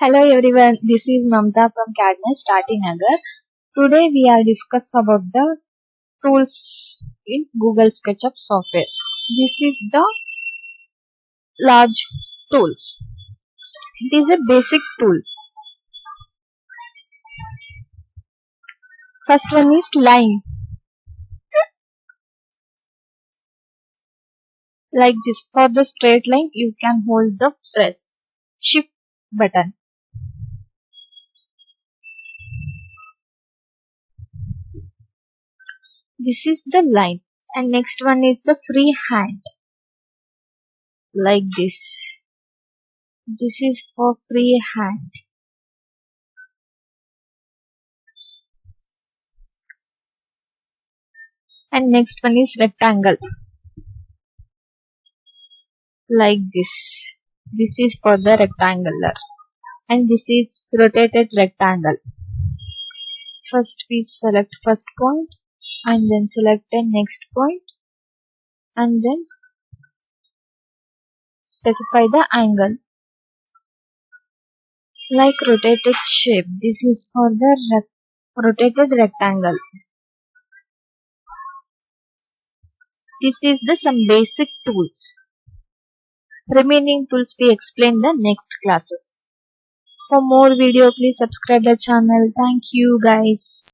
Hello everyone, this is Mamta from CAD NEST Nagar. Today we are discuss about the tools in Google Sketchup software. This is the large tools. It is a basic tools. First one is line. Like this. For the straight line, you can hold the press shift button. This is the line. And next one is the free hand. Like this. This is for free hand. And next one is rectangle. Like this. This is for the rectangular. And this is rotated rectangle. First we select first point and then select the next point and then specify the angle. Like rotated shape. This is for the rotated rectangle. This is the some basic tools. Remaining tools we explain the next classes. For more video, please subscribe the channel. Thank you guys.